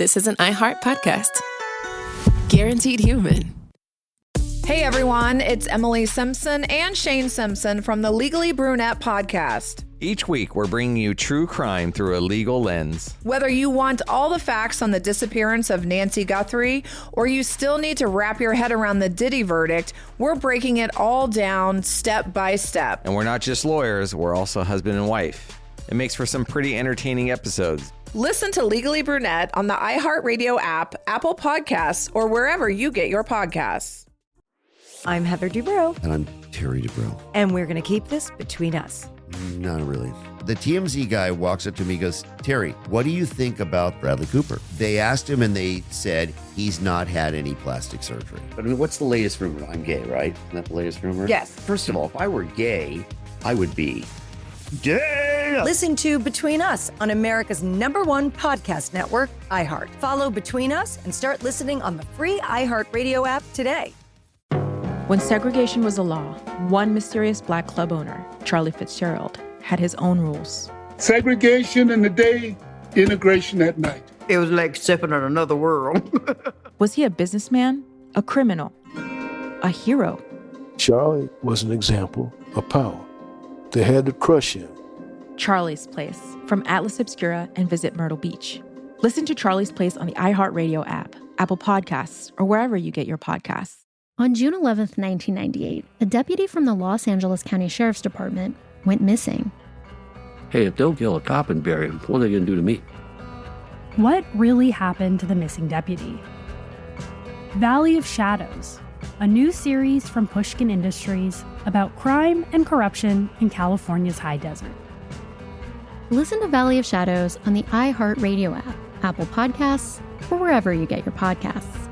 this is an iHeart podcast. Guaranteed human. Hey everyone, it's Emily Simpson and Shane Simpson from the Legally Brunette podcast. Each week, we're bringing you true crime through a legal lens. Whether you want all the facts on the disappearance of Nancy Guthrie, or you still need to wrap your head around the Diddy verdict, we're breaking it all down step by step. And we're not just lawyers, we're also husband and wife. It makes for some pretty entertaining episodes. Listen to Legally Brunette on the iHeartRadio app, Apple Podcasts, or wherever you get your podcasts. I'm Heather Dubrow. And I'm Terry Dubrow. And we're going to keep this between us. Not really. The TMZ guy walks up to me and goes, Terry, what do you think about Bradley Cooper? They asked him and they said he's not had any plastic surgery. But I mean, what's the latest rumor? I'm gay, right? Isn't that the latest rumor? Yes. First of all, if I were gay, I would be gay. Listen to Between Us on America's #1 podcast network, iHeart. Follow Between Us and start listening on the free iHeartRadio app today. When segregation was a law, one mysterious black club owner, Charlie Fitzgerald, had his own rules. Segregation in the day, integration at night. It was like stepping on another world. Was he a businessman, a criminal, a hero? Charlie was an example of power. They had to crush him. Charlie's Place, from Atlas Obscura and Visit Myrtle Beach. Listen to Charlie's Place on the iHeartRadio app, Apple Podcasts, or wherever you get your podcasts. On June 11th, 1998, a deputy from the Los Angeles County Sheriff's Department went missing. Hey, if they'll kill a cop and bury him, what are they going to do to me? What really happened to the missing deputy? Valley of Shadows, a new series from Pushkin Industries about crime and corruption in California's high desert. Listen to Valley of Shadows on the iHeartRadio app, Apple Podcasts, or wherever you get your podcasts.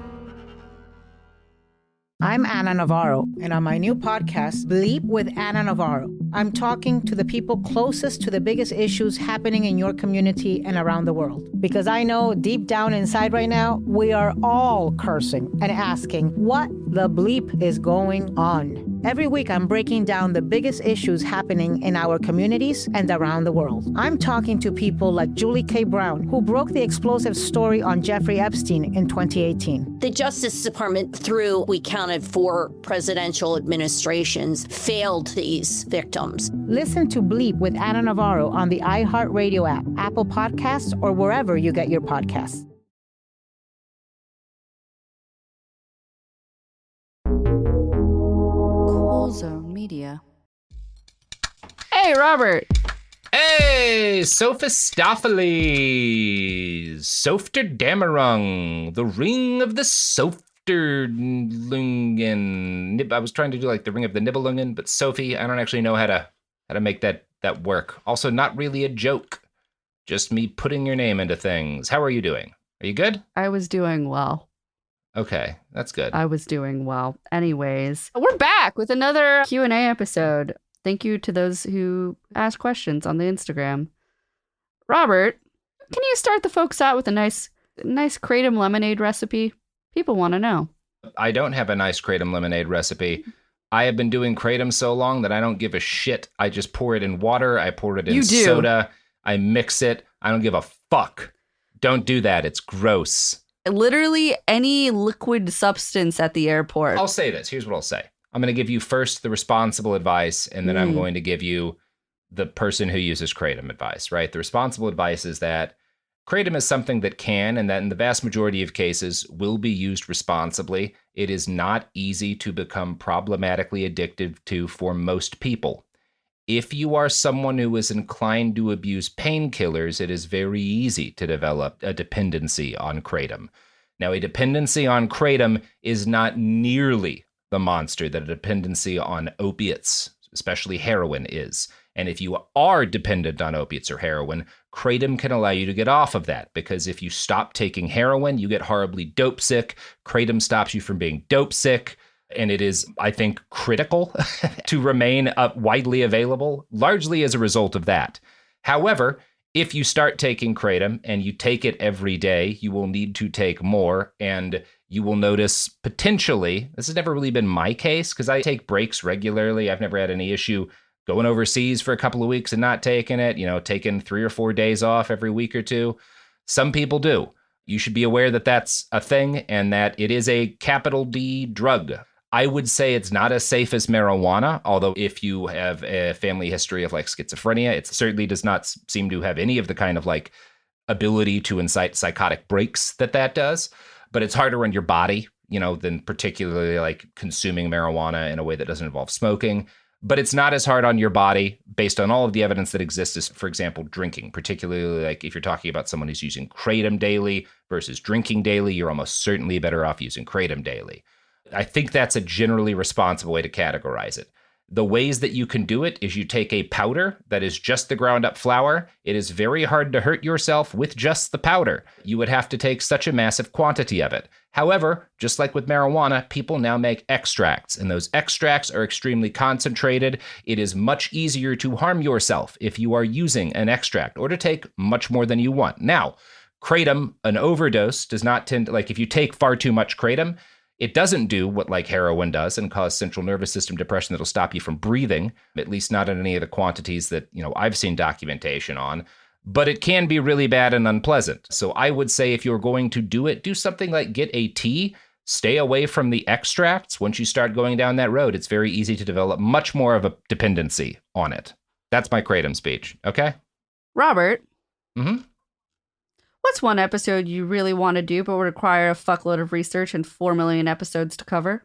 I'm Anna Navarro, and on my new podcast, Bleep with Anna Navarro, I'm talking to the people closest to the biggest issues happening in your community and around the world. Because I know deep down inside right now, we are all cursing and asking what the bleep is going on. Every week, I'm breaking down the biggest issues happening in our communities and around the world. I'm talking to people like Julie K. Brown, who broke the explosive story on Jeffrey Epstein in 2018. The Justice Department, through, we counted 4 presidential administrations, failed these victims. Listen to Bleep with Anna Navarro on the iHeartRadio app, Apple Podcasts, or wherever you get your podcasts. Zone Media. Hey, Robert. Hey, Sophistopheles. Softerdamerung. The Ring of the Softerlungen. I was trying to do like the Ring of the Nibelungen, but Sophie, I don't actually know how to make that work. Also, not really a joke. Just me putting your name into things. How are you doing? Are you good? I was doing well. Okay, that's good. I was doing well. Anyways, we're back with another Q&A episode. Thank you to those who asked questions on the Instagram. Robert, can you start the folks out with a nice kratom lemonade recipe? People want to know. I don't have a nice kratom lemonade recipe. I have been doing kratom so long that I don't give a shit. I just pour it in water. I pour it in soda. I mix it. I don't give a fuck. Don't do that. It's gross. Literally any liquid substance at the airport. I'll say this. Here's what I'll say. I'm going to give you first the responsible advice, and then I'm going to give you the person who uses kratom advice, right? The responsible advice is that kratom is something that can, and that in the vast majority of cases, will be used responsibly. It is not easy to become problematically addicted to for most people. If you are someone who is inclined to abuse painkillers, it is very easy to develop a dependency on kratom. Now, a dependency on kratom is not nearly the monster that a dependency on opiates, especially heroin, is. And if you are dependent on opiates or heroin, kratom can allow you to get off of that, because if you stop taking heroin, you get horribly dope sick. Kratom stops you from being dope sick. And it is, I think, critical to remain widely available, largely as a result of that. However, if you start taking kratom and you take it every day, you will need to take more, and you will notice potentially, this has never really been my case because I take breaks regularly. I've never had any issue going overseas for a couple of weeks and not taking it, taking 3 or 4 days off every week or two. Some people do. You should be aware that that's a thing and that it is a capital D drug. I would say it's not as safe as marijuana, although if you have a family history of like schizophrenia, it certainly does not seem to have any of the kind of like ability to incite psychotic breaks that does. But it's harder on your body, than particularly like consuming marijuana in a way that doesn't involve smoking. But it's not as hard on your body based on all of the evidence that exists as, for example, drinking, particularly like if you're talking about someone who's using kratom daily versus drinking daily, you're almost certainly better off using kratom daily. I think that's a generally responsible way to categorize it. The ways that you can do it is you take a powder that is just the ground up flour. It is very hard to hurt yourself with just the powder. You would have to take such a massive quantity of it. However, just like with marijuana, people now make extracts, and those extracts are extremely concentrated. It is much easier to harm yourself if you are using an extract or to take much more than you want. Now, kratom, an overdose, does not tend to, like if you take far too much kratom, it doesn't do what like heroin does and cause central nervous system depression that'll stop you from breathing, at least not in any of the quantities that, I've seen documentation on. But it can be really bad and unpleasant. So I would say if you're going to do it, do something like get a tea, stay away from the extracts. Once you start going down that road, it's very easy to develop much more of a dependency on it. That's my kratom speech. Okay? Robert. Mm-hmm. What's one episode you really want to do but would require a fuckload of research and 4 million episodes to cover?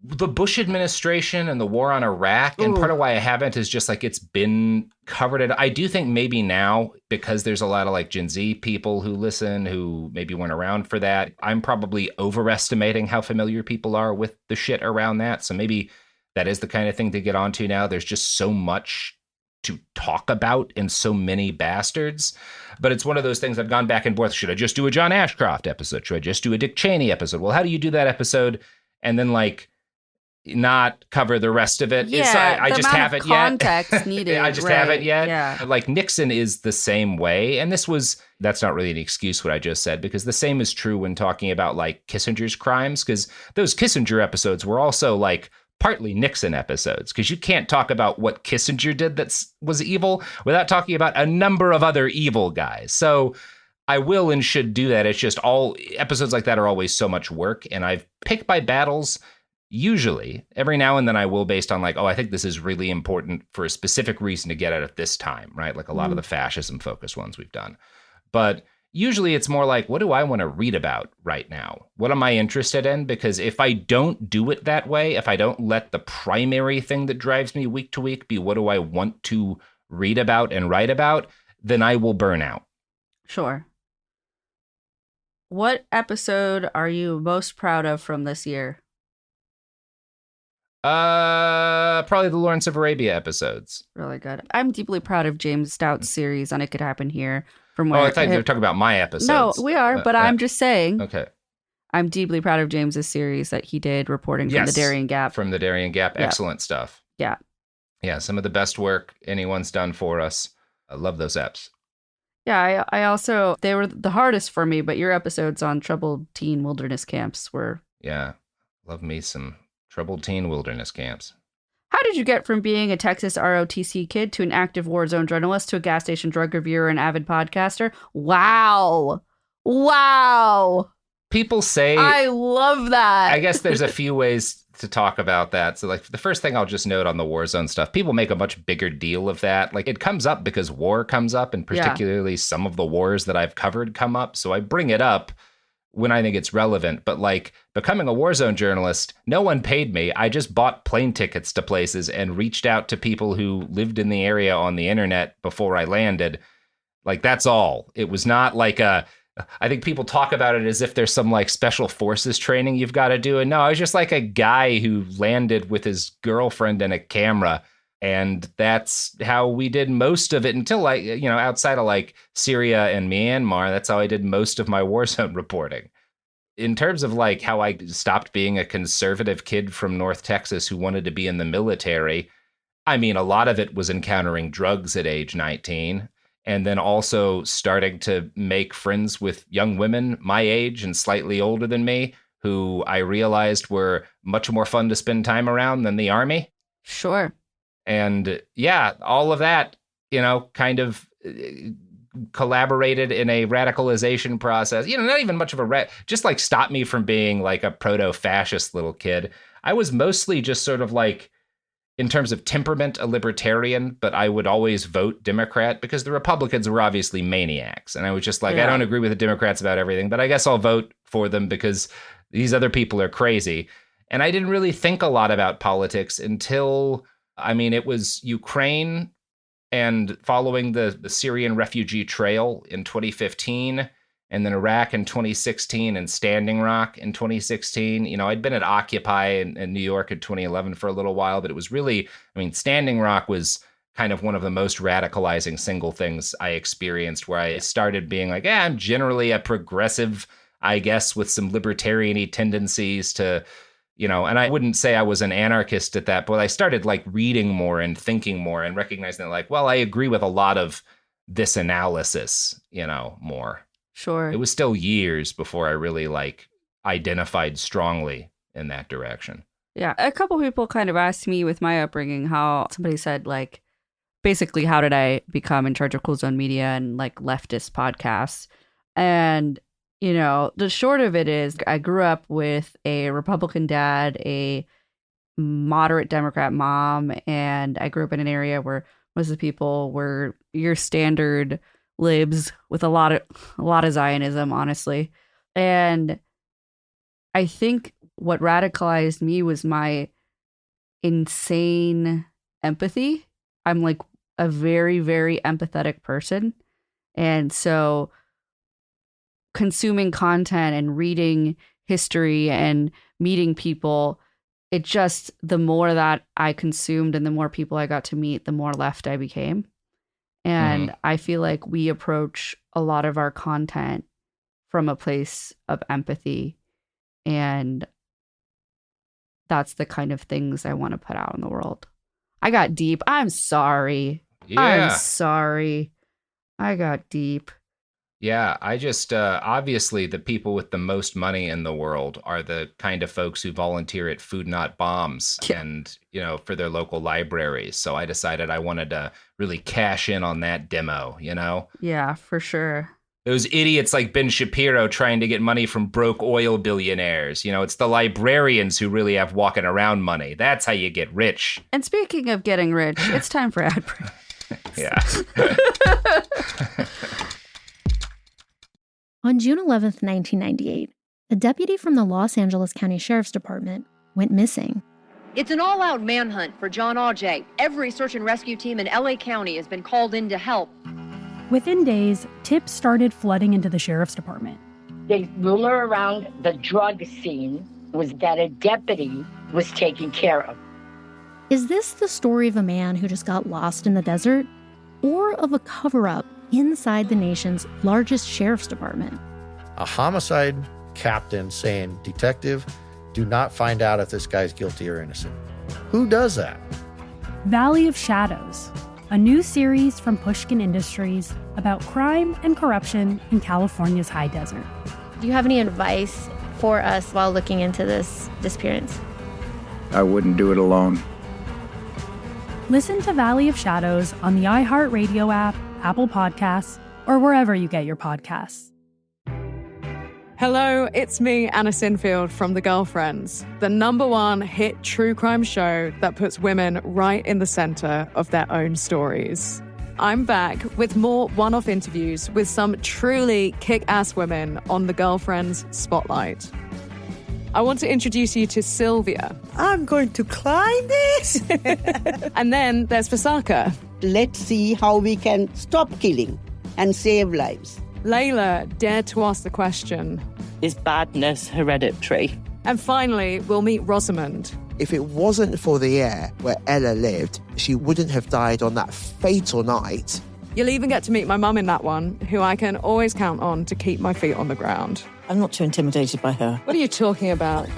The Bush administration and the war on Iraq, and part of why I haven't is just like it's been covered. I do think maybe now, because there's a lot of like Gen Z people who listen who maybe weren't around for that, I'm probably overestimating how familiar people are with the shit around that. So maybe that is the kind of thing to get onto now. There's just so much to talk about and so many bastards. But it's one of those things I've gone back and forth. Should I just do a John Ashcroft episode? Should I just do a Dick Cheney episode? Well, how do you do that episode and then like not cover the rest of it? Yeah, I just haven't yet. Context needed. I just haven't yet. Yeah. Like Nixon is the same way. And that's not really an excuse what I just said, because the same is true when talking about like Kissinger's crimes, because those Kissinger episodes were also like partly Nixon episodes, because you can't talk about what Kissinger did that was evil without talking about a number of other evil guys. So I will and should do that. It's just all episodes like that are always so much work. And I've picked my battles usually. Every now and then I will, based on like, I think this is really important for a specific reason to get at it this time, right? Like a lot of the fascism focused ones we've done. But usually it's more like, what do I want to read about right now? What am I interested in? Because if I don't do it that way, if I don't let the primary thing that drives me week to week be what do I want to read about and write about, then I will burn out. Sure. What episode are you most proud of from this year? Probably the Lawrence of Arabia episodes. Really good. I'm deeply proud of James Stout's series on It Could Happen Here. From where I thought you were talking about my episodes. No, we are, but I'm just saying. Okay. I'm deeply proud of James's series that he did reporting from the Darien Gap. From the Darien Gap. Yeah. Excellent stuff. Yeah. Yeah, some of the best work anyone's done for us. I love those eps. Yeah, I also, they were the hardest for me, but your episodes on troubled teen wilderness camps were. Yeah, love me some troubled teen wilderness camps. How did you get from being a Texas ROTC kid to an active war zone journalist to a gas station drug reviewer and avid podcaster? Wow. People say... I love that. I guess there's a few ways to talk about that. So like the first thing I'll just note on the war zone stuff, people make a much bigger deal of that. Like it comes up because war comes up, and particularly some of the wars that I've covered come up. So I bring it up when I think it's relevant. But like becoming a war zone journalist, no one paid me. I just bought plane tickets to places and reached out to people who lived in the area on the internet before I landed. Like that's all. It was not like I think people talk about it as if there's some like special forces training you've got to do. And no, I was just like a guy who landed with his girlfriend and a camera. And that's how we did most of it until like, outside of like Syria and Myanmar, that's how I did most of my war zone reporting. In terms of like how I stopped being a conservative kid from North Texas who wanted to be in the military, I mean, a lot of it was encountering drugs at age 19 and then also starting to make friends with young women my age and slightly older than me who I realized were much more fun to spend time around than the Army. Sure. And yeah, all of that, kind of collaborated in a radicalization process. Not even much of a just like stopped me from being like a proto-fascist little kid. I was mostly just sort of like, in terms of temperament, a libertarian, but I would always vote Democrat because the Republicans were obviously maniacs. And I was just like, I don't agree with the Democrats about everything, but I guess I'll vote for them because these other people are crazy. And I didn't really think a lot about politics until, it was Ukraine and following the Syrian refugee trail in 2015, and then Iraq in 2016 and Standing Rock in 2016. I'd been at Occupy in New York in 2011 for a little while, but it was really, Standing Rock was kind of one of the most radicalizing single things I experienced, where I started being like, I'm generally a progressive, I guess, with some libertarian-y tendencies to, and I wouldn't say I was an anarchist at that, but I started like reading more and thinking more and recognizing that like, well, I agree with a lot of this analysis, more. Sure. It was still years before I really like identified strongly in that direction. Yeah. A couple people kind of asked me with my upbringing how somebody said like, basically, how did I become in charge of Cool Zone Media and like leftist podcasts? And the short of it is I grew up with a Republican dad, a moderate Democrat mom, and I grew up in an area where most of the people were your standard libs with a lot of Zionism, honestly. And I think what radicalized me was my insane empathy. I'm like a very, very empathetic person. And so consuming content and reading history and meeting people, it just, the more that I consumed and the more people I got to meet, the more left I became. And I feel like we approach a lot of our content from a place of empathy. And that's the kind of things I want to put out in the world. I got deep. I'm sorry. Yeah. I'm sorry. I got deep. Yeah, I just, obviously the people with the most money in the world are the kind of folks who volunteer at Food Not Bombs and, for their local libraries. So I decided I wanted to really cash in on that demo, Yeah, for sure. Those idiots like Ben Shapiro trying to get money from broke oil billionaires. It's the librarians who really have walking around money. That's how you get rich. And speaking of getting rich, it's time for ad break. Yeah. On June 11th, 1998, a deputy from the Los Angeles County Sheriff's Department went missing. It's an all-out manhunt for John Auget. Every search and rescue team in LA County has been called in to help. Within days, tips started flooding into the Sheriff's Department. The rumor around the drug scene was that a deputy was taken care of. Is this the story of a man who just got lost in the desert? Or of a cover-up inside the nation's largest sheriff's department? A homicide captain saying, "Detective, do not find out if this guy's guilty or innocent." Who does that? Valley of Shadows, a new series from Pushkin Industries about crime and corruption in California's high desert. Do you have any advice for us while looking into this disappearance? I wouldn't do it alone. Listen to Valley of Shadows on the iHeartRadio app, Apple Podcasts, or wherever you get your podcasts. Hello, it's me, Anna Sinfield from The Girlfriends, the #1 hit true crime show that puts women right in the center of their own stories. I'm back with more one-off interviews with some truly kick-ass women on The Girlfriends Spotlight. I want to introduce you to Sylvia. I'm going to climb this. And then there's Vasaka. Let's see how we can stop killing and save lives. Layla dared to ask the question, is badness hereditary? And finally, we'll meet Rosamond. If it wasn't for the air where Ella lived, she wouldn't have died on that fatal night. You'll even get to meet my mum in that one, who I can always count on to keep my feet on the ground. I'm not too intimidated by her. What are you talking about?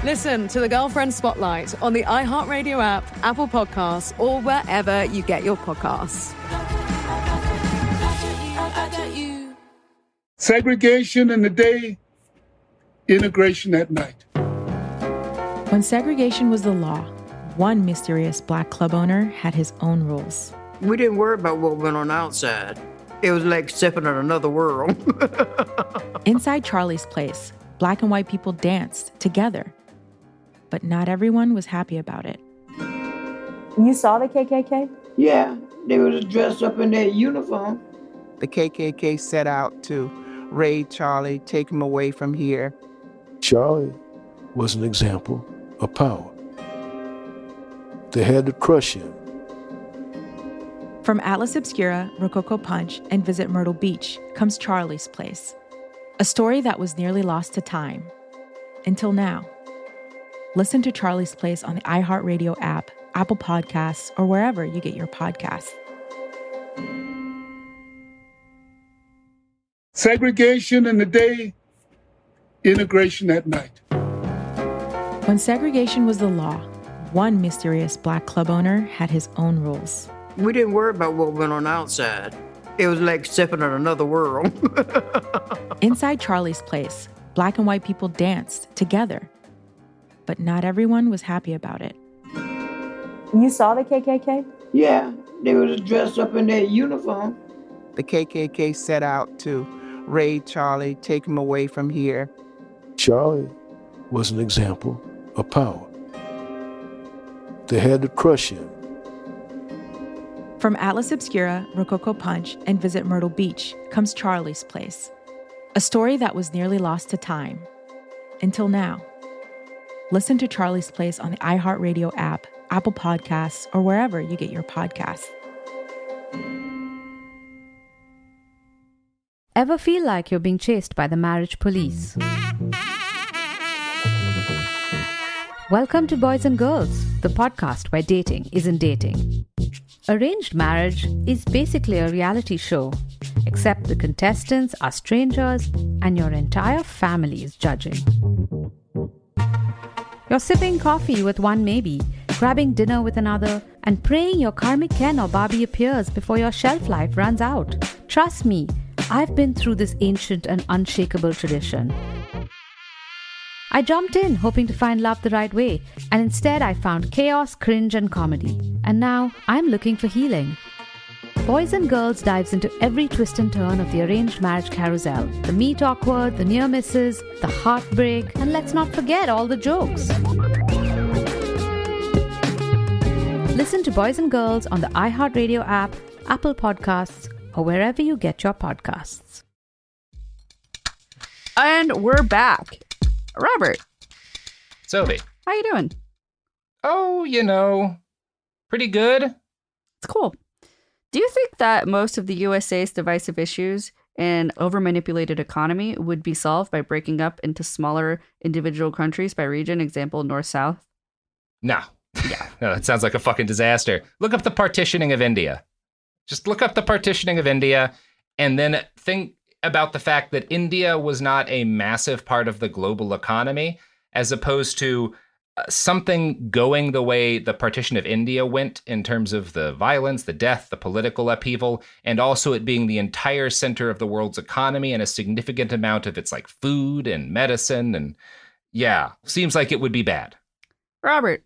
Listen to The Girlfriend Spotlight on the iHeartRadio app, Apple Podcasts, or wherever you get your podcasts. Segregation in the day, integration at night. When segregation was the law, one mysterious Black club owner had his own rules. We didn't worry about what went on outside. It was like stepping in another world. Inside Charlie's Place, black and white people danced together. But not everyone was happy about it. You saw the KKK? Yeah, they was dressed up in their uniform. The KKK set out to raid Charlie, take him away from here. Charlie was an example of power. They had to crush him. From Atlas Obscura, Rococo Punch, and Visit Myrtle Beach comes Charlie's Place, a story that was nearly lost to time. Until now. Listen to Charlie's Place on the iHeartRadio app, Apple Podcasts, or wherever you get your podcasts. Segregation in the day, integration at night. When segregation was the law, one mysterious black club owner had his own rules. We didn't worry about what went on outside. It was like stepping in another world. Inside Charlie's Place, black and white people danced together. But not everyone was happy about it. You saw the KKK? Yeah, they was dressed up in their uniform. The KKK set out to raid Charlie, take him away from here. Charlie was an example of power. They had to crush him. From Atlas Obscura, Rococo Punch, and Visit Myrtle Beach comes Charlie's Place, a story that was nearly lost to time. Until now. Listen to Charlie's Place on the iHeartRadio app, Apple Podcasts, or wherever you get your podcasts. Ever feel like you're being chased by the marriage police? Welcome to Boys and Girls, the podcast where dating isn't dating. Arranged marriage is basically a reality show, except the contestants are strangers and your entire family is judging. You're sipping coffee with one maybe, grabbing dinner with another, and praying your karmic Ken or Barbie appears before your shelf life runs out. Trust me, I've been through this ancient and unshakable tradition. I jumped in hoping to find love the right way, and instead I found chaos, cringe, and comedy. And now I'm looking for healing. Boys and Girls dives into every twist and turn of the arranged marriage carousel. The meet awkward, the near misses, the heartbreak, and let's not forget all the jokes. Listen to Boys and Girls on the iHeartRadio app, Apple Podcasts, or wherever you get your podcasts. And we're back. Robert. Sophie. How you doing? Oh, pretty good. It's cool. Do you think that most of the USA's divisive issues and over-manipulated economy would be solved by breaking up into smaller individual countries by region, example, North-South? No. Yeah. No, that sounds like a fucking disaster. Look up the partitioning of India. Just look up the partitioning of India and then think about the fact that India was not a massive part of the global economy, as opposed to something going the way the partition of India went in terms of the violence, the death, the political upheaval, and also it being the entire center of the world's economy and a significant amount of its like food and medicine. And yeah, seems like it would be bad. Robert.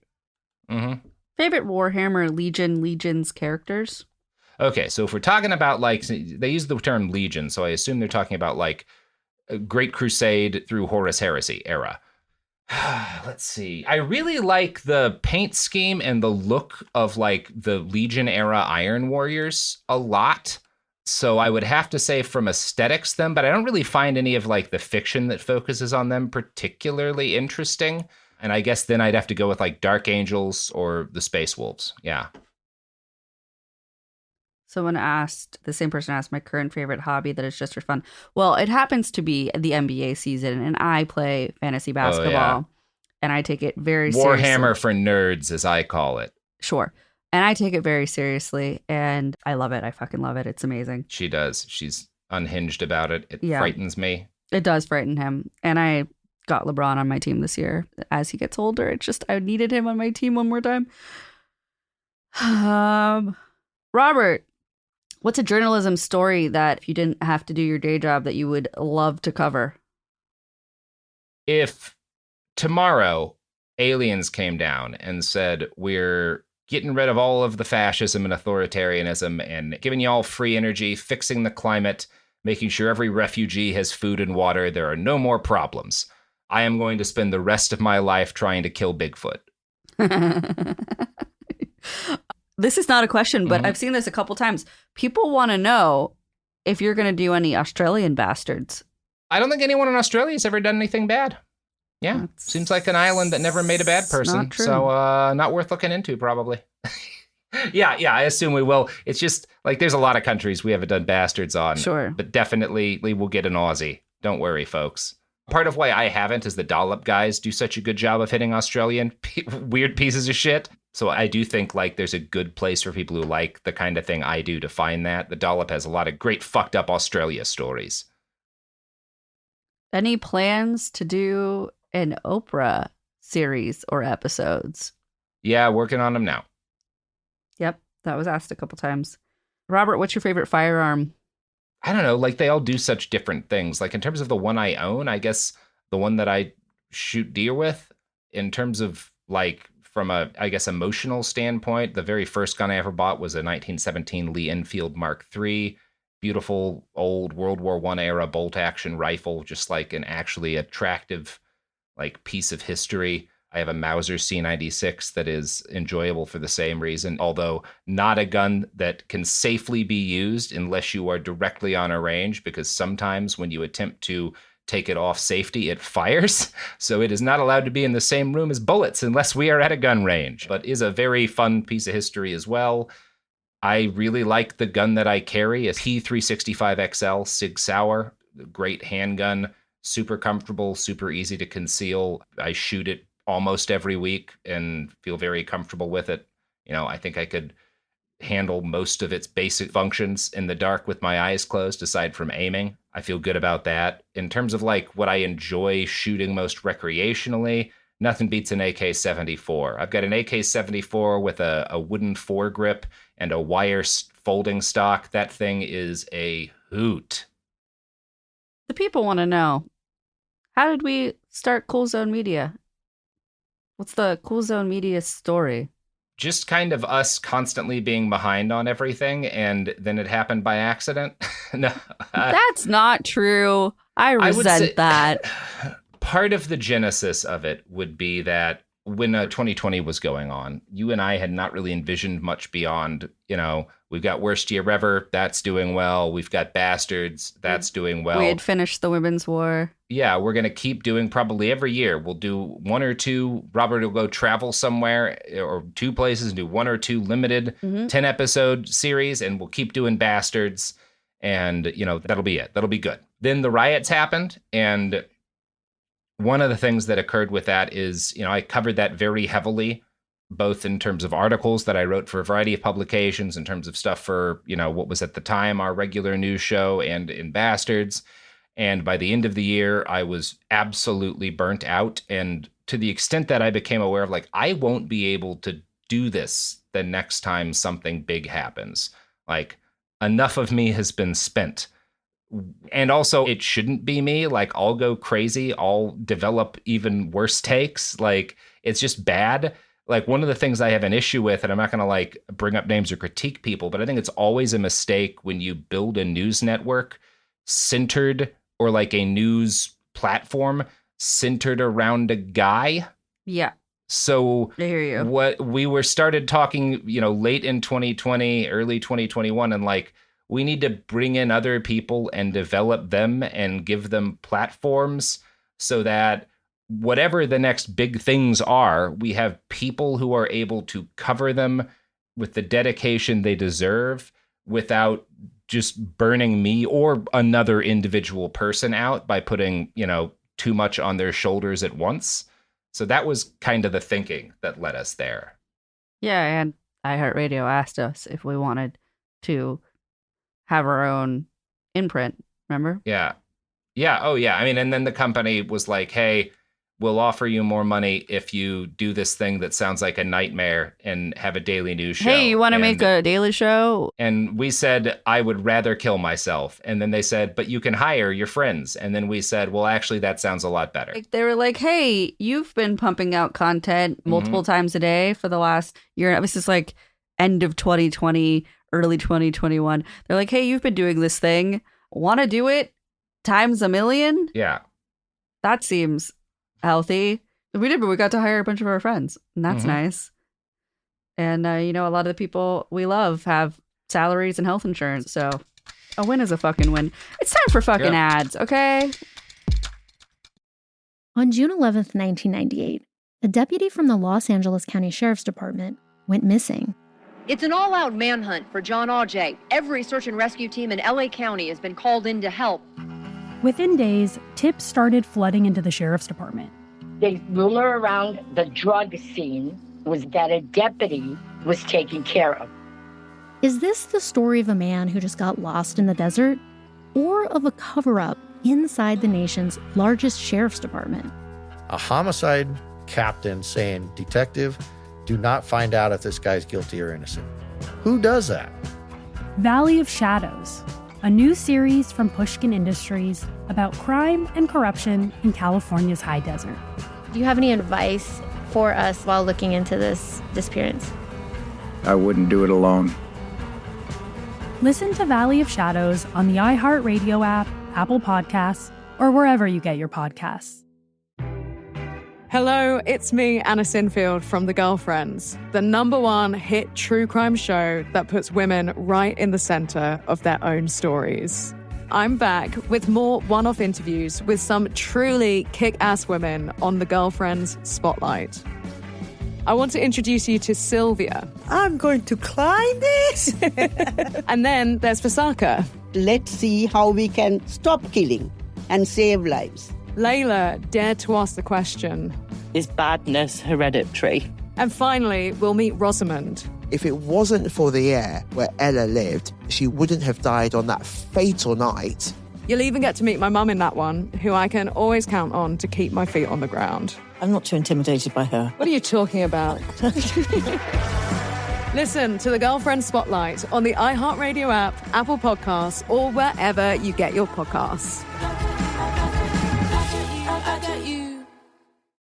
Mm-hmm. Favorite Warhammer Legions characters? Okay, so if we're talking about like, they use the term Legion, so I assume they're talking about like a Great Crusade through Horus Heresy era. Let's see. I really like the paint scheme and the look of like the Legion era Iron Warriors a lot. So I would have to say from aesthetics them, but I don't really find any of like the fiction that focuses on them particularly interesting. And I guess then I'd have to go with like Dark Angels or the Space Wolves. Yeah. Someone asked, the same person asked, my current favorite hobby that is just for fun. Well, it happens to be the NBA season, and I play fantasy basketball, and I take it very seriously. Warhammer for nerds, as I call it. Sure. And I take it very seriously, and I love it. I fucking love it. It's amazing. She does. She's unhinged about it. It frightens me. It does frighten him. And I got LeBron on my team this year. As he gets older, it's just, I needed him on my team one more time. Robert. What's a journalism story that if you didn't have to do your day job that you would love to cover? If tomorrow aliens came down and said, we're getting rid of all of the fascism and authoritarianism and giving you all free energy, fixing the climate, making sure every refugee has food and water. There are no more problems. I am going to spend the rest of my life trying to kill Bigfoot. This is not a question, but I've seen this a couple times. People want to know if you're going to do any Australian bastards. I don't think anyone in Australia has ever done anything bad. Yeah, seems like an island that never made a bad person. Not true. So not worth looking into, probably. Yeah, I assume we will. It's just like there's a lot of countries we haven't done bastards on. Sure. But definitely we'll get an Aussie. Don't worry, folks. Part of why I haven't is the Dollop guys do such a good job of hitting Australian weird pieces of shit. So I do think like there's a good place for people who like the kind of thing I do to find that. The Dollop has a lot of great fucked up Australia stories. Any plans to do an Oprah series or episodes? Yeah, working on them now. Yep, that was asked a couple times. Robert, what's your favorite firearm? I don't know, like they all do such different things. Like in terms of the one I own, I guess the one that I shoot deer with, in terms of like from a, I guess, emotional standpoint, the very first gun I ever bought was a 1917 Lee Enfield Mark III. Beautiful old World War I era bolt action rifle, just like an actually attractive like piece of history. I have a Mauser C96 that is enjoyable for the same reason, although not a gun that can safely be used unless you are directly on a range, because sometimes when you attempt to take it off safety, it fires. So it is not allowed to be in the same room as bullets unless we are at a gun range, but is a very fun piece of history as well. I really like the gun that I carry, a P365XL Sig Sauer, great handgun, super comfortable, super easy to conceal. I shoot it almost every week and feel very comfortable with it. You know, I think I could handle most of its basic functions in the dark with my eyes closed, aside from aiming. I feel good about that. In terms of like what I enjoy shooting most recreationally, nothing beats an AK-74. I've got an AK-74 with a wooden foregrip and a wire folding stock. That thing is a hoot. The people want to know, how did we start Cool Zone Media? What's the Cool Zone Media story? Just kind of us constantly being behind on everything, and then it happened by accident. No, that's not true. I resent that. Part of the genesis of it would be that when 2020 was going on, you and I had not really envisioned much beyond, you know, we've got Worst Year Ever, that's doing well. We've got Bastards, that's doing well. We had finished the Women's War. Yeah, we're going to keep doing probably every year. We'll do one or two. Robert will go travel somewhere or two places and do one or two limited 10-episode series, and we'll keep doing Bastards. And, you know, that'll be it. That'll be good. Then the riots happened, and one of the things that occurred with that is, you know, I covered that very heavily, both in terms of articles that I wrote for a variety of publications, in terms of stuff for, you know, what was at the time our regular news show, and in Bastards. And by the end of the year, I was absolutely burnt out. And to the extent that I became aware of, like, I won't be able to do this the next time something big happens. Like, enough of me has been spent. And also, it shouldn't be me. Like, I'll go crazy. I'll develop even worse takes. Like, it's just bad. Like, one of the things I have an issue with, and I'm not going to, like, bring up names or critique people, but I think it's always a mistake when you build a news network centered, or like a news platform centered around a guy. Yeah. So I hear you. What we were started talking, you know, late in 2020, early 2021, and like, we need to bring in other people and develop them and give them platforms so that whatever the next big things are, we have people who are able to cover them with the dedication they deserve without just burning me or another individual person out by putting, you know, too much on their shoulders at once. So that was kind of the thinking that led us there. Yeah, and iHeartRadio asked us if we wanted to have our own imprint, remember? Yeah. Yeah. Oh, yeah. I mean, and then the company was like, hey, we'll offer you more money if you do this thing that sounds like a nightmare and have a daily news show. Hey, you want to make a daily show? And we said, I would rather kill myself. And then they said, but you can hire your friends. And then we said, well, actually, that sounds a lot better. Like, they were like, hey, you've been pumping out content multiple times a day for the last year. This is like end of 2020, early 2021. They're like, hey, you've been doing this thing. Want to do it times a million? Yeah. That seems healthy. We did, but we got to hire a bunch of our friends, and that's nice. And a lot of the people we love have salaries and health insurance, so a win is a fucking win. It's time for fucking ads, okay? On June 11th, 1998, a deputy from the Los Angeles County Sheriff's Department went missing. It's an all-out manhunt for John Aujay. Every search and rescue team in LA County has been called in to help. Within days, tips started flooding into the sheriff's department. The rumor around the drug scene was that a deputy was taken care of. Is this the story of a man who just got lost in the desert? Or of a cover-up inside the nation's largest sheriff's department? A homicide captain saying, "Detective, do not find out if this guy's guilty or innocent." Who does that? Valley of Shadows, a new series from Pushkin Industries about crime and corruption in California's high desert. Do you have any advice for us while looking into this disappearance? I wouldn't do it alone. Listen to Valley of Shadows on the iHeartRadio app, Apple Podcasts, or wherever you get your podcasts. Hello, it's me, Anna Sinfield from The Girlfriends, the #1 hit true crime show that puts women right in the center of their own stories. I'm back with more one-off interviews with some truly kick-ass women on The Girlfriends Spotlight. I want to introduce you to Sylvia. I'm going to climb this. And then there's Fasaka. Let's see how we can stop killing and save lives. Layla dared to ask the question, is badness hereditary? And finally, we'll meet Rosamond. If it wasn't for the air where Ella lived, she wouldn't have died on that fatal night. You'll even get to meet my mum in that one, who I can always count on to keep my feet on the ground. I'm not too intimidated by her. What are you talking about? Listen to The Girlfriend Spotlight on the iHeartRadio app, Apple Podcasts, or wherever you get your podcasts.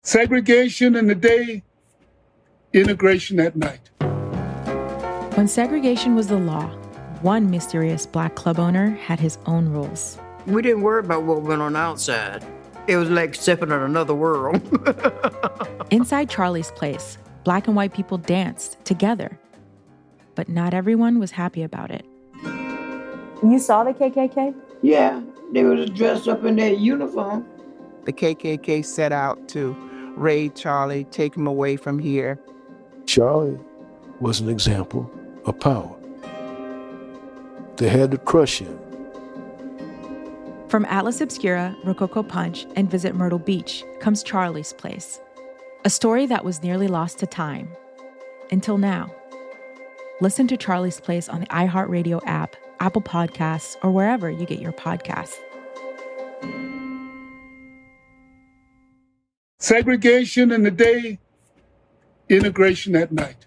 Segregation in the day, integration at night. When segregation was the law, one mysterious black club owner had his own rules. We didn't worry about what went on outside. It was like stepping in another world. Inside Charlie's place, black and white people danced together. But not everyone was happy about it. You saw the KKK? Yeah, they was dressed up in their uniform. The KKK set out to raid Charlie, take him away from here. Charlie was an example of power. They had to crush him. From Atlas Obscura, Rococo Punch, and Visit Myrtle Beach comes Charlie's Place. A story that was nearly lost to time. Until now. Listen to Charlie's Place on the iHeartRadio app, Apple Podcasts, or wherever you get your podcasts. Segregation in the day, integration at night.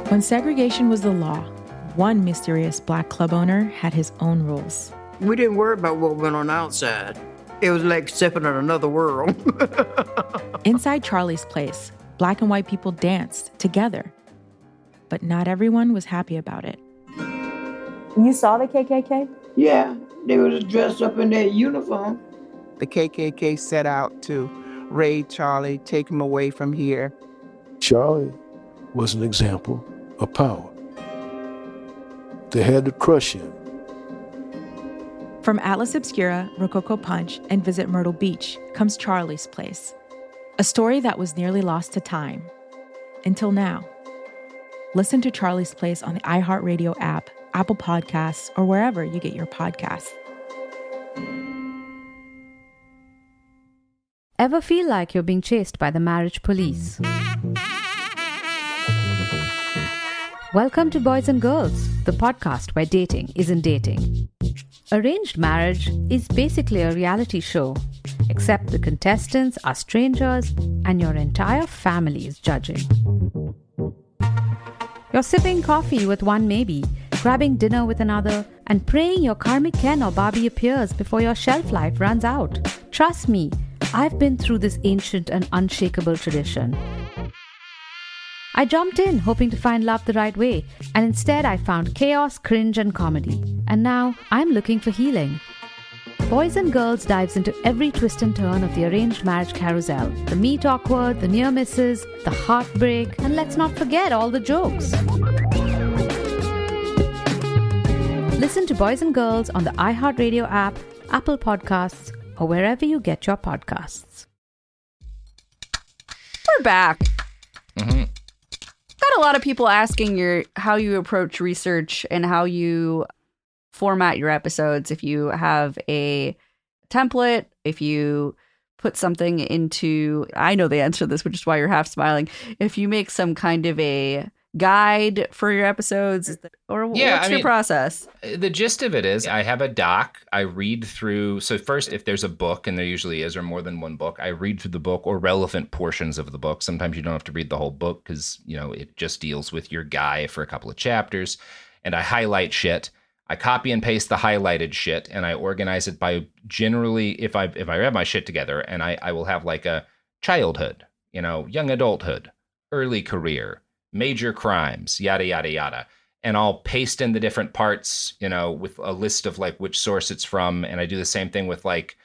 When segregation was the law, one mysterious black club owner had his own rules. We didn't worry about what went on outside. It was like stepping in another world. Inside Charlie's Place, black and white people danced together. But not everyone was happy about it. You saw the KKK? Yeah, they was dressed up in their uniform. The KKK set out to raid Charlie, take him away from here. Charlie was an example of power. They had to crush him. From Atlas Obscura, Rococo Punch, and Visit Myrtle Beach comes Charlie's Place. A story that was nearly lost to time. Until now. Listen to Charlie's Place on the iHeartRadio app, Apple Podcasts, or wherever you get your podcasts. Ever feel like you're being chased by the marriage police? Welcome to Boys and Girls, the podcast where dating isn't dating. Arranged marriage is basically a reality show except the contestants are strangers and your entire family is judging. You're sipping coffee with one maybe, grabbing dinner with another, and praying your karmic Ken or Barbie appears before your shelf life runs out. Trust me, I've been through this ancient and unshakable tradition. I jumped in hoping to find love the right way, and instead I found chaos, cringe, and comedy. And now I'm looking for healing. Boys and Girls dives into every twist and turn of the arranged marriage carousel. The meet awkward, the near misses, the heartbreak, and let's not forget all the jokes. Listen to Boys and Girls on the iHeartRadio app, Apple Podcasts, or wherever you get your podcasts. We're back. Got a lot of people asking how you approach research and how you format your episodes. If you have a template, if you put something into, I know the answer to this, which is why you're half smiling. If you make some kind of a guide for your episodes, or what's your process? The gist of it is I have a doc. I read through. So first, if there's a book, and there usually is, or more than one book, I read through the book or relevant portions of the book. Sometimes you don't have to read the whole book because, it just deals with your guy for a couple of chapters. And I highlight shit. I copy and paste the highlighted shit, and I organize it by generally, if I have my shit together, and I will have like a childhood, young adulthood, early career, major crimes, yada, yada, yada. And I'll paste in the different parts, with a list of like which source it's from. And I do the same thing with like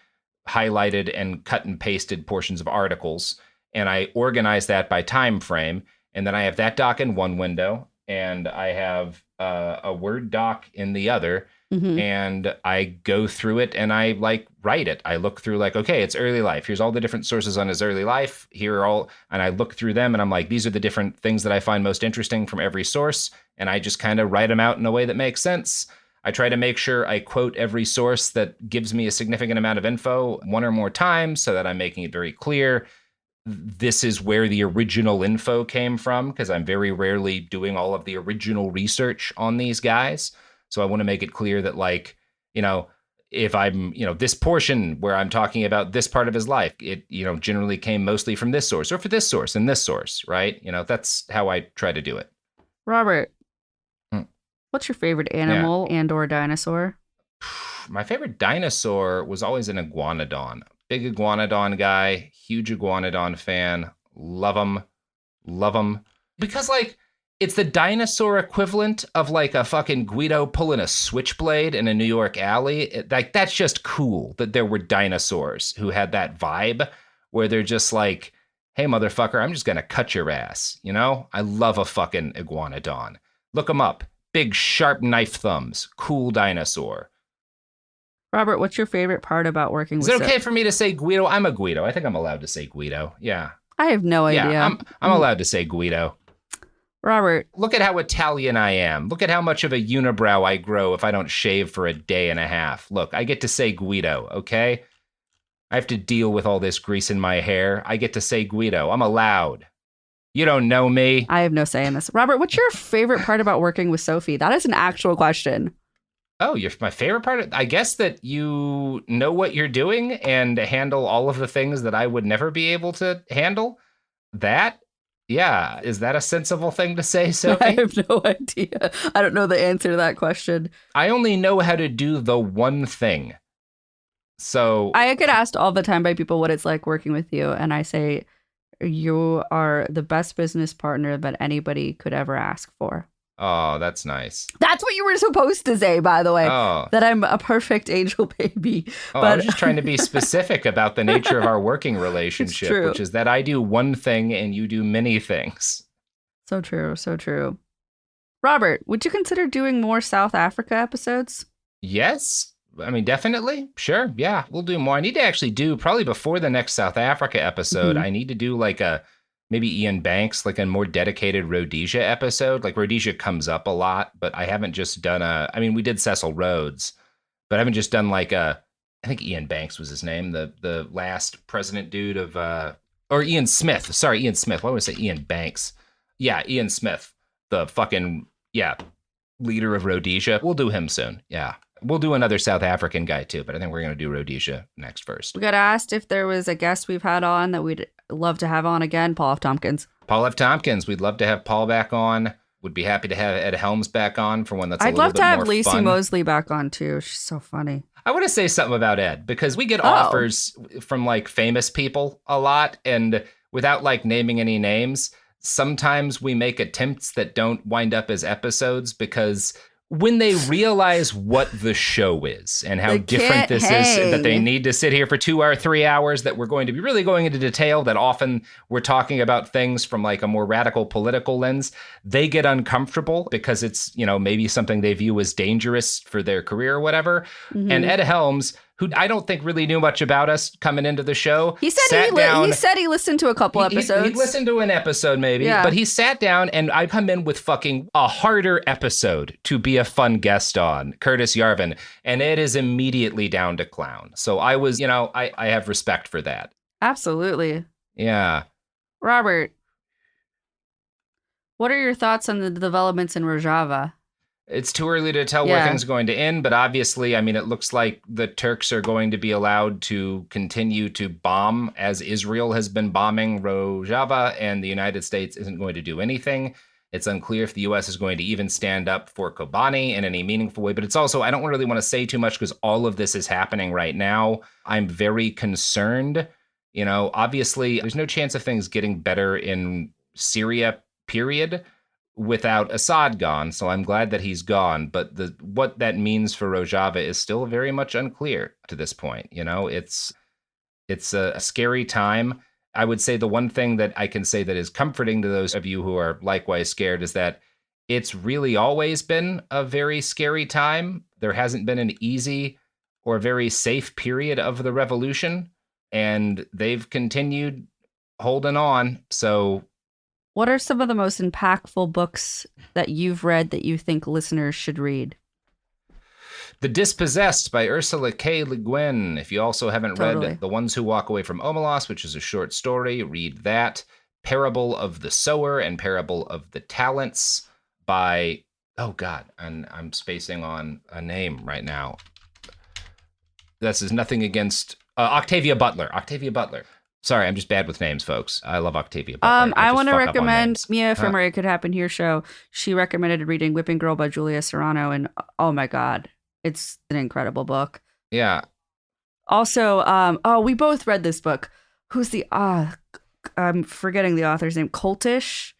highlighted and cut and pasted portions of articles. And I organize that by time frame. And then I have that doc in one window, and I have a Word doc in the other. And I go through it and I like write it. I look through like, okay, it's early life. Here's all the different sources on his early life. Here are all, and I look through them and I'm like, these are the different things that I find most interesting from every source. And I just kind of write them out in a way that makes sense. I try to make sure I quote every source that gives me a significant amount of info one or more times so that I'm making it very clear. This is where the original info came from, because I'm very rarely doing all of the original research on these guys. So I want to make it clear that, like, if I'm, this portion where I'm talking about this part of his life, it, generally came mostly from this source or for this source and this source, right? That's how I try to do it. Robert, what's your favorite animal and or dinosaur? My favorite dinosaur was always an iguanodon. Big iguanodon guy, huge iguanodon fan. Love him. Because, like, it's the dinosaur equivalent of like a fucking Guido pulling a switchblade in a New York alley. That's just cool that there were dinosaurs who had that vibe where they're just like, hey, motherfucker, I'm just going to cut your ass. I love a fucking iguanodon. Look them up. Big, sharp knife thumbs. Cool dinosaur. Robert, what's your favorite part about working with Is it okay for me to say Guido? I'm a Guido. I think I'm allowed to say Guido. Yeah. I have no idea. Yeah, I'm allowed to say Guido. Robert. Look at how Italian I am. Look at how much of a unibrow I grow if I don't shave for a day and a half. Look, I get to say Guido, okay? I have to deal with all this grease in my hair. I get to say Guido. I'm allowed. You don't know me. I have no say in this. Robert, what's your favorite part about working with Sophie? That is an actual question. Oh, my favorite part? I guess that you know what you're doing and handle all of the things that I would never be able to handle. That? Yeah. Is that a sensible thing to say, Sophie? I have no idea. I don't know the answer to that question. I only know how to do the one thing. So I get asked all the time by people what it's like working with you. And I say, you are the best business partner that anybody could ever ask for. Oh, that's nice. That's what you were supposed to say, by the way. Oh. That I'm a perfect angel baby. Oh, I was just trying to be specific about the nature of our working relationship, which is that I do one thing and you do many things. So true, so true. Robert, would you consider doing more South Africa episodes? Yes. I mean, definitely. Sure. Yeah, we'll do more. I need to actually do, probably before the next South Africa episode, I need to do like maybe Ian Banks, like a more dedicated Rhodesia episode. Like Rhodesia comes up a lot, but I haven't just done we did Cecil Rhodes, but I haven't just done like I think Ian Banks was his name, the last president dude of, or Ian Smith. Sorry, Ian Smith. Why would I say Ian Banks? Yeah, Ian Smith, the fucking, leader of Rhodesia. We'll do him soon. Yeah. We'll do another South African guy too, but I think we're going to do Rhodesia next first. We got asked if there was a guest we've had on that we'd love to have on again. Paul F. Tompkins. Paul F. Tompkins. We'd love to have Paul back on. Would be happy to have Ed Helms back on for one that's a I'd little love bit to have more Lacey fun. Mosley back on too. She's so funny. I want to say something about Ed because we get offers from like famous people a lot, and without like naming any names, sometimes we make attempts that don't wind up as episodes because when they realize what the show is and how different this is, that they need to sit here for 2 or 3 hours, that we're going to be really going into detail, that often we're talking about things from like a more radical political lens, they get uncomfortable because it's, you know, maybe something they view as dangerous for their career or whatever. Mm-hmm. And Ed Helms, who I don't think really knew much about us coming into the show. He said he said he listened to a couple episodes. He listened to an episode maybe, but he sat down and I come in with fucking a harder episode to be a fun guest on, Curtis Yarvin, and Ed is immediately down to clown. So I was, you know, I have respect for that. Absolutely. Yeah. Robert, what are your thoughts on the developments in Rojava? It's too early to tell where things are going to end, but obviously, I mean, it looks like the Turks are going to be allowed to continue to bomb as Israel has been bombing Rojava, and the United States isn't going to do anything. It's unclear if the U.S. is going to even stand up for Kobani in any meaningful way, but it's also, I don't really want to say too much because all of this is happening right now. I'm very concerned. You know, obviously, there's no chance of things getting better in Syria, period, without Assad gone, so I'm glad that he's gone. But what that means for Rojava is still very much unclear to this point. You know, it's a scary time. I would say the one thing that I can say that is comforting to those of you who are likewise scared is that it's really always been a very scary time. There hasn't been an easy or very safe period of the revolution, and they've continued holding on. So what are some of the most impactful books that you've read that you think listeners should read? The Dispossessed by Ursula K. Le Guin. If you also haven't read The Ones Who Walk Away from Omelas, which is a short story, read that. Parable of the Sower and Parable of the Talents by, oh God, and I'm spacing on a name right now. This is nothing against Octavia Butler. Octavia Butler. Sorry, I'm just bad with names, folks. I love Octavia Butler. I want to recommend Mia from It Could Happen Here show. She recommended reading Whipping Girl by Julia Serrano, and oh my God, it's an incredible book. Yeah. Also, we both read this book. Who's the I'm forgetting the author's name. Cultish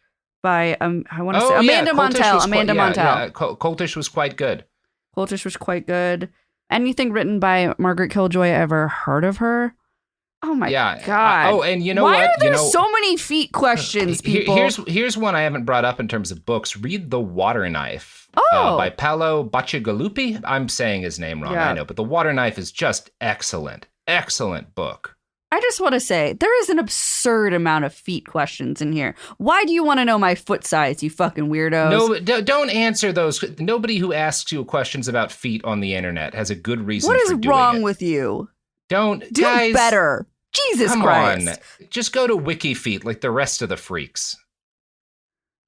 by I want to say Amanda Montell. Amanda Montell. Yeah. Cultish was quite good. Cultish was quite good. Anything written by Margaret Killjoy? Ever heard of her? Oh my God! And you know why what? are there so many feet questions, people? Here's one I haven't brought up in terms of books. Read The Water Knife by Paolo Bacigalupi. I'm saying his name wrong, I know, but The Water Knife is just excellent. Excellent book. I just want to say, there is an absurd amount of feet questions in here. Why do you want to know my foot size, you fucking weirdos? No, don't answer those. Nobody who asks you questions about feet on the internet has a good reason for doing it. What is wrong with you? Do guys, better. Jesus Christ. On. Just go to WikiFeet like the rest of the freaks.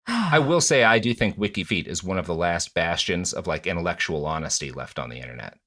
I will say I do think WikiFeet is one of the last bastions of like intellectual honesty left on the internet.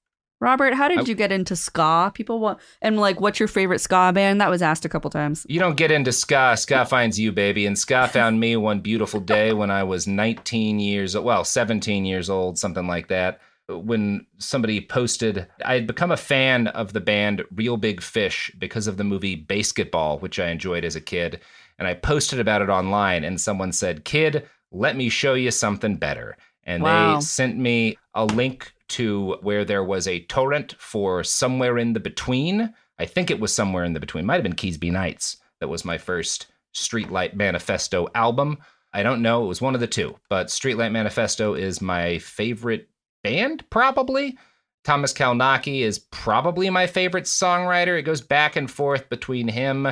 Robert, how did you get into ska? People want, and like, what's your favorite ska band? That was asked a couple times. You don't get into ska. Ska finds you, baby. And ska found me one beautiful day when I was 17 years old, something like that. When somebody posted, I had become a fan of the band Real Big Fish because of the movie Basketball, which I enjoyed as a kid. And I posted about it online and someone said, "Kid, let me show you something better." And they sent me a link to where there was a torrent for Somewhere in the Between. I think it was Somewhere in the Between. Might have been Keysby Nights. That was my first Streetlight Manifesto album. I don't know. It was one of the two. But Streetlight Manifesto is my favorite band, probably. Thomas Kalnaki is probably my favorite songwriter. It goes back and forth between him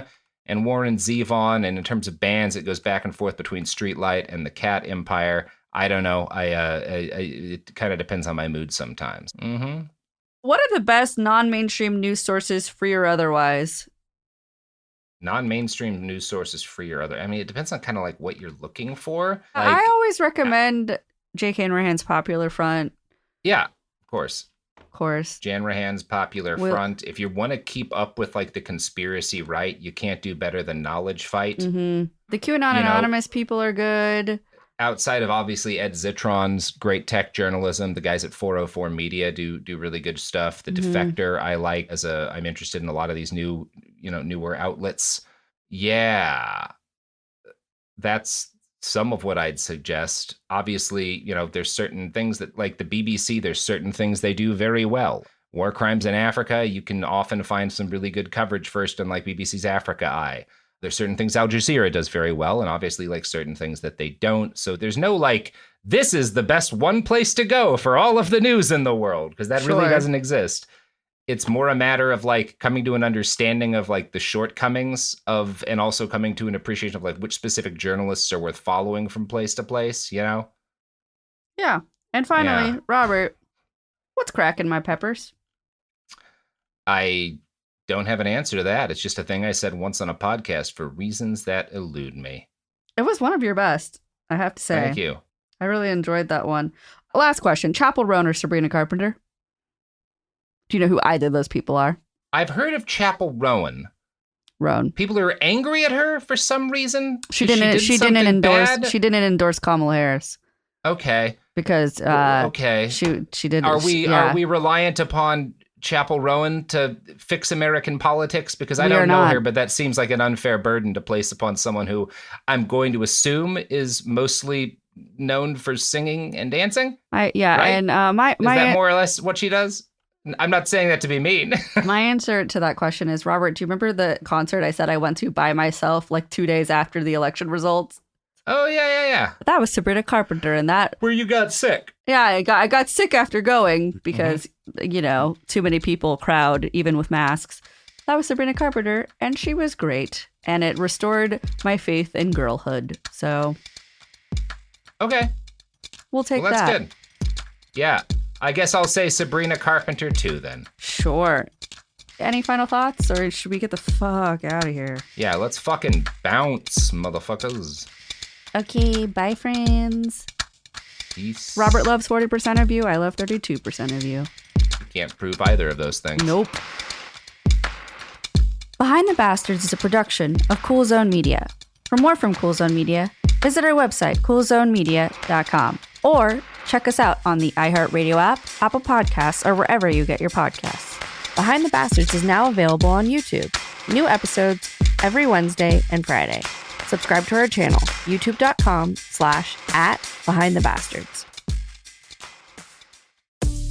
and Warren Zevon. And in terms of bands, it goes back and forth between Streetlight and the Cat Empire. I don't know. It kind of depends on my mood sometimes. Mm-hmm. What are the best non-mainstream news sources, free or otherwise? Non-mainstream news sources, free or other. I mean, it depends on kind of like what you're looking for. I always recommend J.K. and Rahan's Popular Front. Yeah, of course. Of course. Janrahan's Popular Well- Front. If you want to keep up with like the conspiracy right, you can't do better than Knowledge Fight. Mm-hmm. The QAnon Anonymous people are good. Outside of obviously Ed Zitron's great tech journalism, the guys at 404 Media do really good stuff. The Defector I like I'm interested in a lot of these newer outlets. Yeah. That's some of what I'd suggest. Obviously, there's certain things that, like the BBC, there's certain things they do very well. War crimes in Africa, you can often find some really good coverage first on like BBC's Africa Eye. There's certain things Al Jazeera does very well, and obviously like certain things that they don't. So there's no like, this is the best one place to go for all of the news in the world, because that really doesn't exist. It's more a matter of like coming to an understanding of like the shortcomings of, and also coming to an appreciation of like which specific journalists are worth following from place to place, Yeah. And finally, Yeah. Robert, what's cracking my peppers? I don't have an answer to that. It's just a thing I said once on a podcast for reasons that elude me. It was one of your best, I have to say. Thank you. I really enjoyed that one. Last question. Chapel Roan or Sabrina Carpenter? Do you know who either of those people are? I've heard of Chapel Roan. People are angry at her for some reason. She didn't endorse bad? She didn't endorse Kamala Harris. Okay. Because okay. She did. Are we reliant upon Chapel Roan to fix American politics? Because I don't know her, but that seems like an unfair burden to place upon someone who I'm going to assume is mostly known for singing and dancing. Right? And my is that more or less what she does? I'm not saying that to be mean. My answer to that question is, Robert, do you remember the concert I said I went to by myself like 2 days after the election results? Oh, yeah. That was Sabrina Carpenter, and that... Where you got sick. Yeah, I got sick after going because, too many people crowd, even with masks. That was Sabrina Carpenter, and she was great. And it restored my faith in girlhood. So... Okay. We'll take that's that. Good. Yeah. I guess I'll say Sabrina Carpenter too then. Sure. Any final thoughts, or should we get the fuck out of here? Yeah, let's fucking bounce, motherfuckers. Okay, bye, friends. Peace. Robert loves 40% of you. I love 32% of you. You can't prove either of those things. Nope. Behind the Bastards is a production of Cool Zone Media. For more from Cool Zone Media, visit our website, coolzonemedia.com, or check us out on the iHeartRadio app, Apple Podcasts, or wherever you get your podcasts. Behind the Bastards is now available on YouTube. New episodes every Wednesday and Friday. Subscribe to our channel, youtube.com/@BehindTheBastards.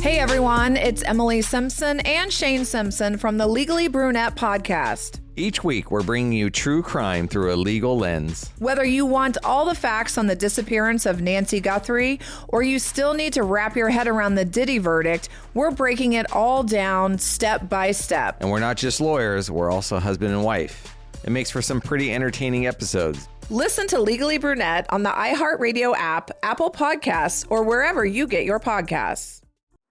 Hey everyone, it's Emily Simpson and Shane Simpson from the Legally Brunette podcast. Each week, we're bringing you true crime through a legal lens. Whether you want all the facts on the disappearance of Nancy Guthrie, or you still need to wrap your head around the Diddy verdict, we're breaking it all down step by step. And we're not just lawyers, we're also husband and wife. It makes for some pretty entertaining episodes. Listen to Legally Brunette on the iHeartRadio app, Apple Podcasts, or wherever you get your podcasts.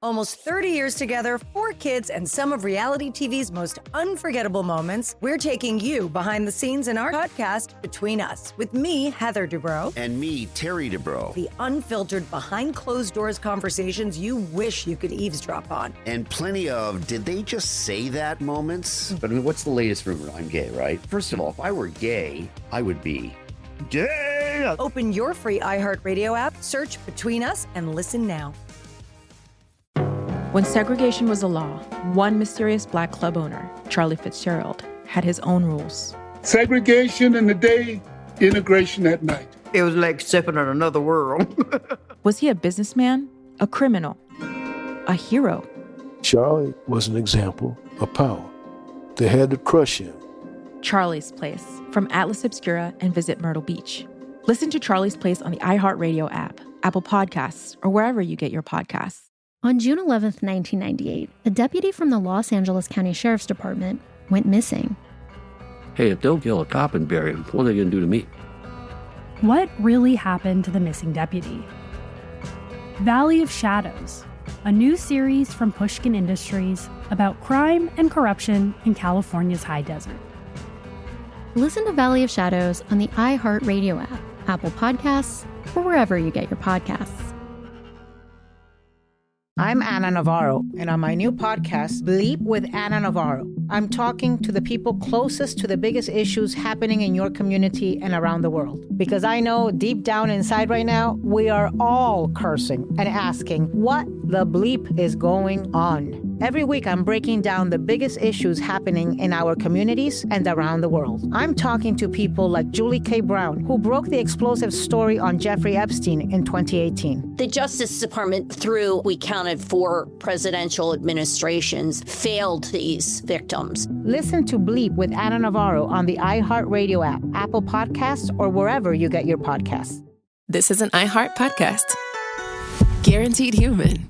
Almost 30 years together, 4 kids, and some of reality TV's most unforgettable moments. We're taking you behind the scenes in our podcast, Between Us, with me, Heather Dubrow. And me, Terry Dubrow. The unfiltered, behind closed doors conversations you wish you could eavesdrop on. And plenty of, did they just say that moments? But I mean, what's the latest rumor? I'm gay, right? First of all, if I were gay, I would be gay. Open your free iHeartRadio app, search Between Us, and listen now. When segregation was a law, one mysterious black club owner, Charlie Fitzgerald, had his own rules. Segregation in the day, integration at night. It was like stepping in another world. Was he a businessman, a criminal, a hero? Charlie was an example of power. They had to crush him. Charlie's Place, from Atlas Obscura and Visit Myrtle Beach. Listen to Charlie's Place on the iHeartRadio app, Apple Podcasts, or wherever you get your podcasts. On June 11th, 1998, a deputy from the Los Angeles County Sheriff's Department went missing. Hey, if they'll kill a cop and bury him, what are they going to do to me? What really happened to the missing deputy? Valley of Shadows, a new series from Pushkin Industries about crime and corruption in California's high desert. Listen to Valley of Shadows on the iHeartRadio app, Apple Podcasts, or wherever you get your podcasts. I'm Anna Navarro, and on my new podcast, Bleep with Anna Navarro, I'm talking to the people closest to the biggest issues happening in your community and around the world. Because I know deep down inside right now, we are all cursing and asking what the bleep is going on. Every week, I'm breaking down the biggest issues happening in our communities and around the world. I'm talking to people like Julie K. Brown, who broke the explosive story on Jeffrey Epstein in 2018. The Justice Department, through, we counted 4 presidential administrations, failed these victims. Listen to Bleep with Anna Navarro on the iHeartRadio app, Apple Podcasts, or wherever you get your podcasts. This is an iHeart podcast. Guaranteed Human.